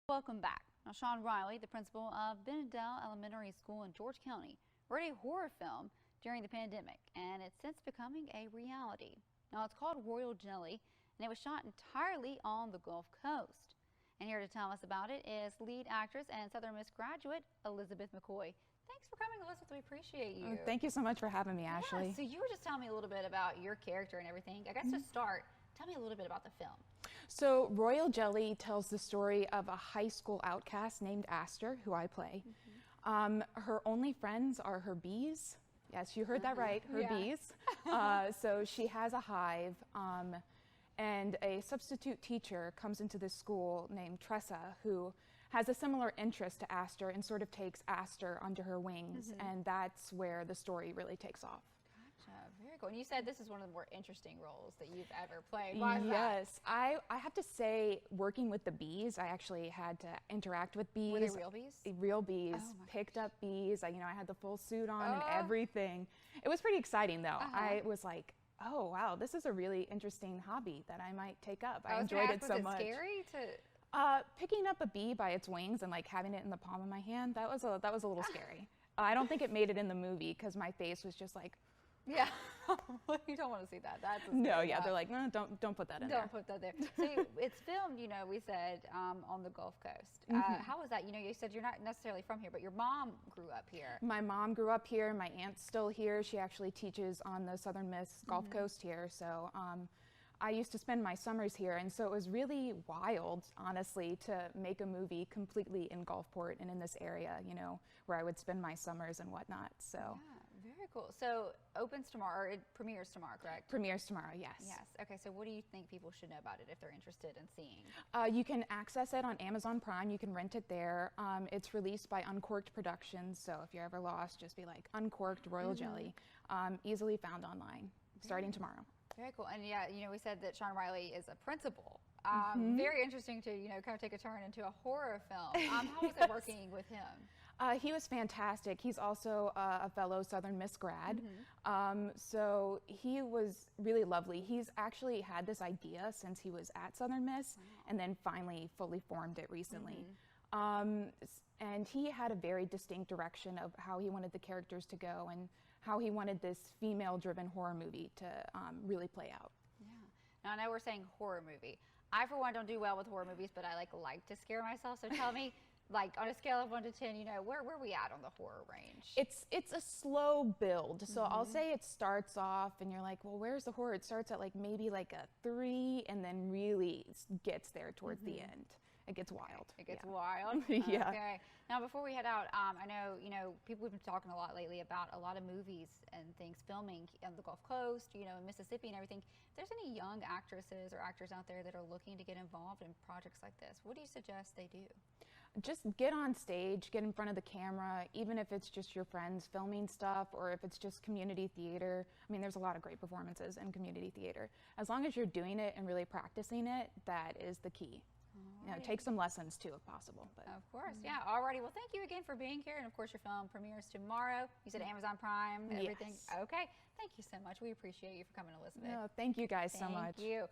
Welcome back. Now, Sean Riley, the principal of Benedell Elementary School in George County, wrote a horror film during the pandemic, and it's since becoming a reality. Now, it's called Royal Jelly, and it was shot entirely on the Gulf Coast. And here to tell us about it is lead actress and Southern Miss graduate Perm Mccoy. Thanks for coming, Elizabeth. We appreciate you. Thank you so much for having me, Ashley. Yeah, so you were just telling me a little bit about your character and everything. I guess to start, tell me a little bit about the film. So Royal Jelly tells the story of a high school outcast named Aster, who I play. Her only friends are her bees. Yes, you heard that right, her bees. So she has a hive, and a substitute teacher comes into this school named Tressa, who has a similar interest to Aster and sort of takes Aster under her wings, and that's where the story really takes off. Gotcha. Very cool. And you said this is one of the more interesting roles that you've ever played. Why is that? I have to say, working with the bees, I actually had to interact with bees. Were they real bees? Real bees. Oh picked up bees. I had the full suit on and everything. It was pretty exciting, though. I was like, oh wow, this is a really interesting hobby that I might take up. I enjoyed it so much. Was it scary to? Picking up a bee by its wings and like having it in the palm of my hand, that was a little scary. I don't think it made it in the movie because my face was just like. Yeah, you don't want to see that. That's no, yeah, they're like, no, don't put that in there. Don't put that there. So it's filmed, we said, on the Gulf Coast. How was that? You said you're not necessarily from here, but your mom grew up here. My mom grew up here. My aunt's still here. She actually teaches on the Southern Miss Gulf Coast here. So I used to spend my summers here, and so it was really wild, honestly, to make a movie completely in Gulfport and in this area, where I would spend my summers and whatnot. So. Yeah, very cool. So opens tomorrow, or it premieres tomorrow, correct? Premieres tomorrow, yes. Yes. Okay, so what do you think people should know about it if they're interested in seeing? You can access it on Amazon Prime. You can rent it there. It's released by Uncorked Productions, so if you're ever lost, just be like, Uncorked Royal Jelly. Easily found online, starting tomorrow. Very cool. And yeah, we said that Sean Riley is a principal. Very interesting to, kind of take a turn into a horror film. How was it working with him? He was fantastic. He's also a fellow Southern Miss grad. So he was really lovely. He's actually had this idea since he was at Southern Miss and then finally fully formed it recently. And he had a very distinct direction of how he wanted the characters to go and how he wanted this female-driven horror movie to really play out. Yeah. Now, I know we're saying horror movie. I, for one, don't do well with horror movies, but I like to scare myself. So tell me, like on a scale of 1 to 10, where are we at on the horror range? It's a slow build. So I'll say it starts off and you're like, well, where's the horror? It starts at maybe a 3 and then really gets there towards the end. It gets wild. It gets wild? Yeah. Okay. Now, before we head out, I know, people have been talking a lot lately about a lot of movies and things filming on the Gulf Coast, in Mississippi and everything. If there's any young actresses or actors out there that are looking to get involved in projects like this, what do you suggest they do? Just get on stage, get in front of the camera, even if it's just your friends filming stuff or if it's just community theater. I mean, there's a lot of great performances in community theater. As long as you're doing it and really practicing it, that is the key. Take some lessons too if possible. But. Of course, yeah. Alrighty, well, thank you again for being here. And of course, your film premieres tomorrow. You said Amazon Prime, everything. Yes. Okay, thank you so much. We appreciate you for coming, Elizabeth. No, thank you guys so much. Thank you.